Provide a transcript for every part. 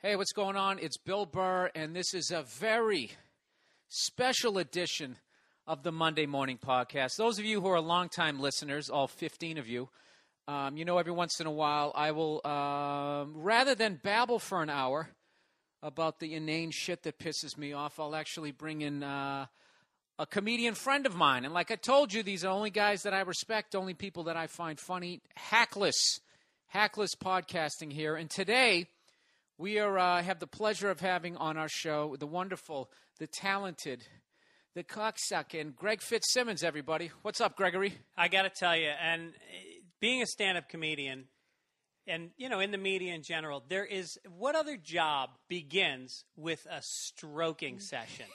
Hey, what's going on? It's Bill Burr, and this is a very special edition of the Monday Morning Podcast. Those of you who are longtime listeners, all 15 of you, you know every once in a while I will, rather than babble for an hour about the inane shit that pisses me off, I'll actually bring in a comedian friend of mine. And like I told you, these are only guys that I respect, only people that I find funny. Hackless podcasting here. And today we are have the pleasure of having on our show the wonderful, the talented, the cocksucking Greg Fitzsimmons, everybody. What's up, Gregory? I got to tell you, and being a stand-up comedian and, you know, in the media in general, there is – what other job begins with a stroking session?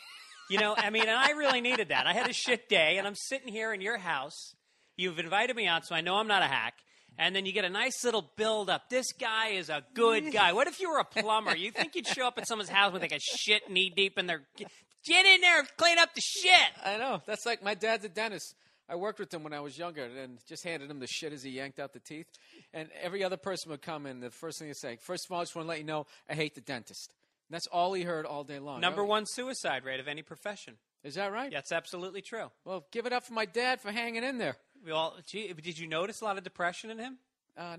You know, I mean, and I really needed that. I had a shit day, and I'm sitting here in your house. You've invited me out, so I know I'm not a hack. And then you get a nice little build-up. This guy is a good guy. What if you were a plumber? You think you'd show up at someone's house with like a shit knee-deep in their – get in there and clean up the shit. I know. That's like my dad's a dentist. I worked with him when I was younger and just handed him the shit as he yanked out the teeth. And every other person would come in, the first thing he'd say, first of all, I just want to let you know I hate the dentist. And that's all he heard all day long. Number one suicide rate of any profession. Is that right? That's absolutely true. Well, give it up for my dad for hanging in there. Well, gee, did you notice a lot of depression in him?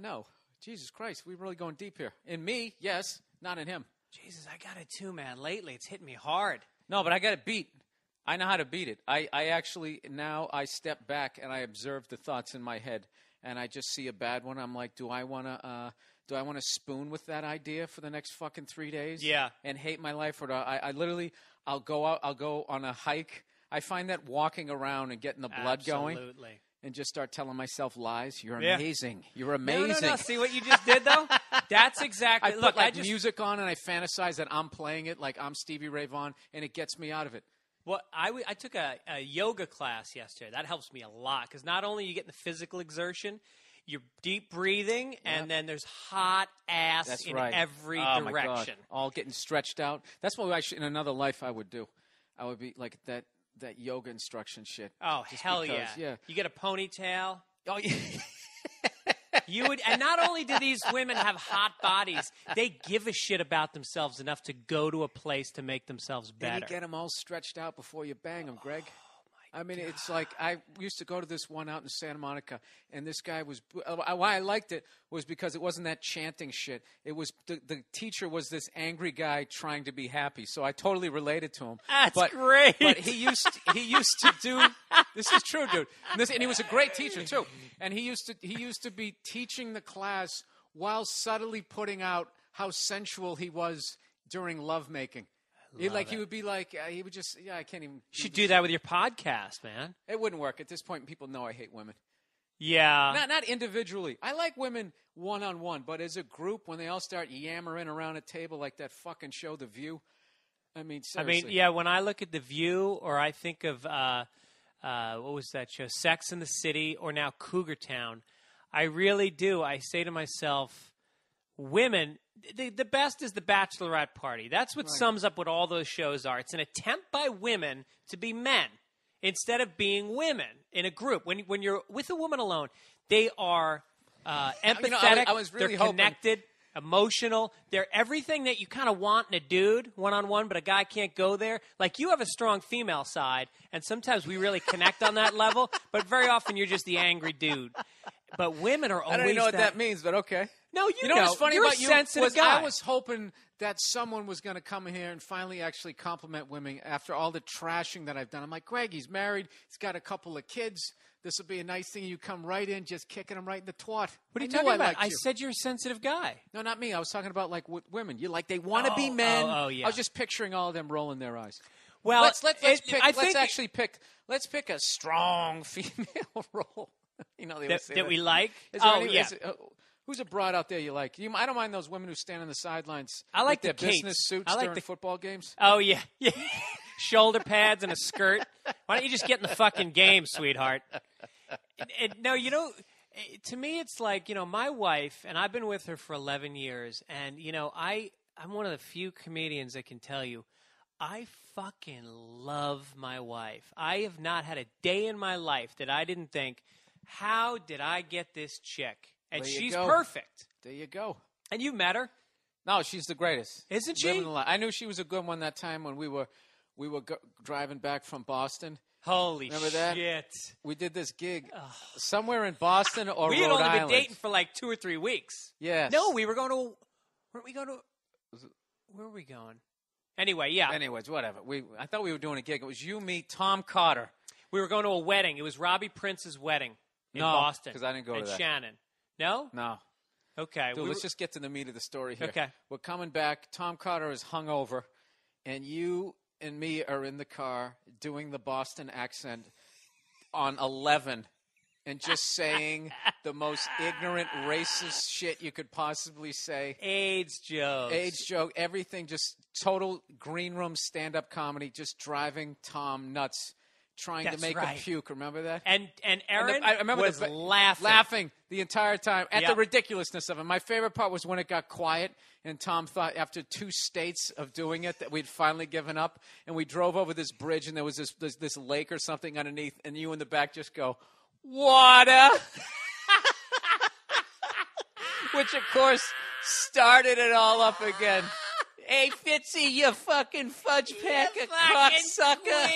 No. Jesus Christ, we're really going deep here. In me, yes, not in him. Jesus, I got it too, man. Lately, it's hitting me hard. No, but I got it beat. I know how to beat it. I actually, now I step back and I observe the thoughts in my head, and I just see a bad one. I'm like, do I want to spoon with that idea for the next fucking 3 days? Yeah. And hate my life? Or do I literally, I'll go out, I'll go on a hike. I find that walking around and getting the blood going. Absolutely. And just start telling myself lies. You're amazing. You're amazing. No. See what you just did, though? That's exactly. I put music on and I fantasize that I'm playing it like I'm Stevie Ray Vaughan, and it gets me out of it. Well, I took a yoga class yesterday. That helps me a lot because not only are you getting the physical exertion, you're deep breathing, and then there's hot ass in every direction. My God. All getting stretched out. That's what in another life I would do. I would be like that yoga instruction shit. Oh, just hell because, yeah. You get a ponytail. Oh, yeah. You would, and not only do these women have hot bodies, they give a shit about themselves enough to go to a place to make themselves better. And you get them all stretched out before you bang them, Greg. I mean, it's like I used to go to this one out in Santa Monica, and this guy was – why I liked it was because it wasn't that chanting shit. It was the teacher was this angry guy trying to be happy, so I totally related to him. That's great. But he used to do – this is true, dude. And he was a great teacher, too. And he used to be teaching the class while subtly putting out how sensual he was during lovemaking. He would be like, he would just, I can't even. You should do that with your podcast, man. It wouldn't work. At this point, people know I hate women. Yeah. Not individually. I like women one-on-one, but as a group, when they all start yammering around a table like that fucking show, The View, I mean, seriously. When I look at The View, or I think of, what was that show, Sex and the City, or now Cougar Town, I really do. I say to myself, women... The best is the bachelorette party. That's what sums up what all those shows are. It's an attempt by women to be men instead of being women in a group. When you're with a woman alone, they are empathetic, I was really they're connected, emotional. They're everything that you kind of want in a dude one-on-one, but a guy can't go there. Like, you have a strong female side, and sometimes we really connect on that level, but very often you're just the angry dude. But women are always I don't even know what that means, but okay. No, you know what's funny you're about a you sensitive was guy. I was hoping that someone was going to come in here and finally actually compliment women after all the trashing that I've done. I'm like, Greg, he's married. He's got a couple of kids. This will be a nice thing. You come right in, just kicking him right in the twat. What are you talking about? I said you're a sensitive guy. No, not me. I was talking about like women. You like they want to be men. Oh, yeah. I was just picturing all of them rolling their eyes. Well, let's pick a strong female role. You know, that we like. Who's a broad out there you like? I don't mind those women who stand on the sidelines. I like their the business suits during football games. Oh, yeah. Shoulder pads and a skirt. Why don't you just get in the fucking game, sweetheart? No, to me it's like, my wife, and I've been with her for 11 years, and, I'm one of the few comedians that can tell you, I fucking love my wife. I have not had a day in my life that I didn't think, how did I get this chick? And she's perfect. There you go. And you met her. No, she's the greatest. Isn't she? Living the life. I knew she was a good one that time when we were driving back from Boston. Holy Remember that? shit. We did this gig somewhere in Boston or We Rhode had only Island. been dating for like 2 or 3 weeks. Yes. No, we were going to. Weren't we going to? Where were we going? Anyway, yeah. Anyways, whatever. I thought we were doing a gig. It was you, me, Tom Cotter. We were going to a wedding. It was Robbie Prince's wedding in Boston. because I didn't go to and that. Shannon. No? No. Okay. Dude, let's just get to the meat of the story here. Okay. We're coming back. Tom Cotter is hungover, and you and me are in the car doing the Boston accent on 11 and just saying the most ignorant, racist shit you could possibly say. AIDS jokes. AIDS joke, everything, just total green room stand-up comedy, just driving Tom nuts, trying That's to make right. him puke. Remember that? And Aaron I remember was laughing the entire time at Yep. the ridiculousness of it. My favorite part was when it got quiet and Tom thought after 2 states of doing it that we'd finally given up, and we drove over this bridge and there was this lake or something underneath, and you in the back just go, water, which of course started it all up again. Hey, Fitzy, you fucking fudge packer, cocksucker.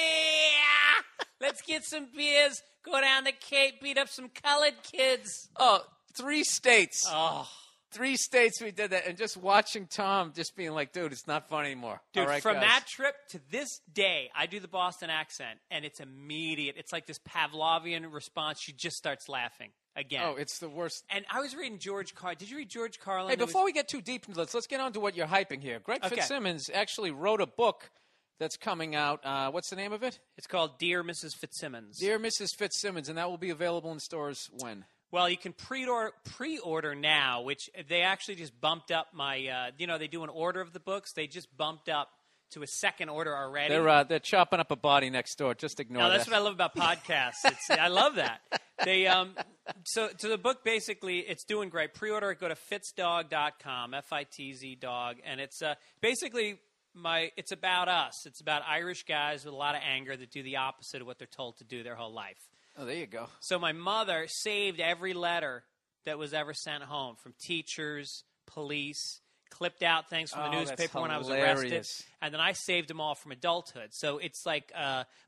Let's get some beers, go down the Cape, beat up some colored kids. Oh, 3 states. Oh. 3 states we did that, and just watching Tom just being like, dude, it's not funny anymore. Dude, all right, from guys. that trip to this day, I do the Boston accent, and it's immediate. It's like this Pavlovian response. She just starts laughing again. Oh, it's the worst. And I was reading George Carlin. Did you read George Carlin? Hey, before we get too deep into this, let's get on to what you're hyping here. Greg Okay. Fitzsimmons actually wrote a book that's coming out. What's the name of it? It's called Dear Mrs. Fitzsimmons. Dear Mrs. Fitzsimmons, and that will be available in stores when? Well, you can pre-order now, which they actually just bumped up my, they do an order of the books. They just bumped up to a second order already. They're chopping up a body next door. Just ignore that. No, that's what I love about podcasts. I love that. They so the book basically it's doing great. Pre-order it. Go to fitzdog.com, FITZ dog, and it's basically it's about us. It's about Irish guys with a lot of anger that do the opposite of what they're told to do their whole life. Oh, there you go. So my mother saved every letter that was ever sent home from teachers, police, clipped out things from the newspaper when I was arrested, and then I saved them all from adulthood. So it's like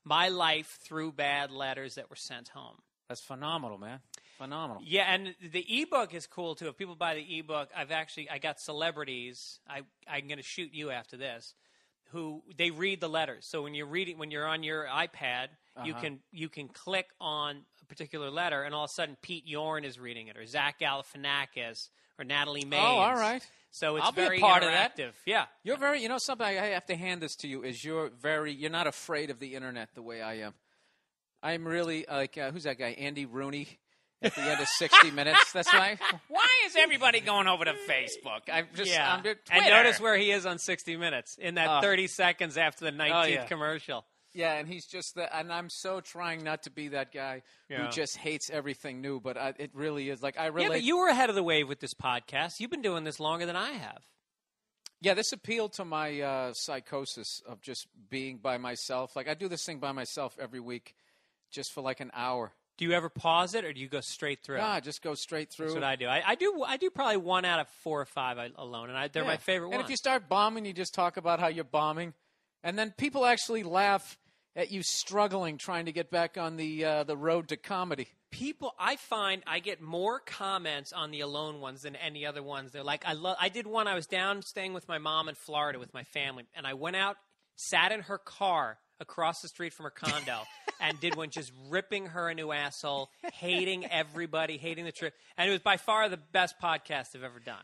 my life through bad letters that were sent home. That's phenomenal, man. Phenomenal. Yeah, and the ebook is cool too. If people buy the ebook, I got celebrities. I'm going to shoot you after this. Who they read the letters. So when you're on your iPad, you can click on a particular letter, and all of a sudden Pete Yorn is reading it, or Zach Galifianakis, or Natalie Maines. Oh, all right. So it's I'll be very a part interactive. of that. Yeah, You're very. You know something. I have to hand this to you. Is you're not afraid of the internet the way I am. I'm really like who's that guy? Andy Rooney. At the end of 60 Minutes, that's right. Why is everybody going over to Facebook? I'm Twitter. And notice where he is on 60 Minutes in that 30 seconds after the 19th commercial. Yeah, and he's just and I'm so trying not to be that guy who just hates everything new, but it really is. Like, I relate. Yeah, but you were ahead of the wave with this podcast. You've been doing this longer than I have. Yeah, this appealed to my psychosis of just being by myself. Like, I do this thing by myself every week just for like an hour. Do you ever pause it, or do you go straight through? No, I just go straight through. That's what I do. I do probably 1 out of 4 or 5 alone, and they're my favorite ones. And if you start bombing, you just talk about how you're bombing, and then people actually laugh at you struggling trying to get back on the road to comedy. People, I find I get more comments on the alone ones than any other ones. They're like, I did one. I was down staying with my mom in Florida with my family, and I went out, sat in her car across the street from her condo, and did one just ripping her a new asshole, hating everybody, hating the trip. And it was by far the best podcast I've ever done.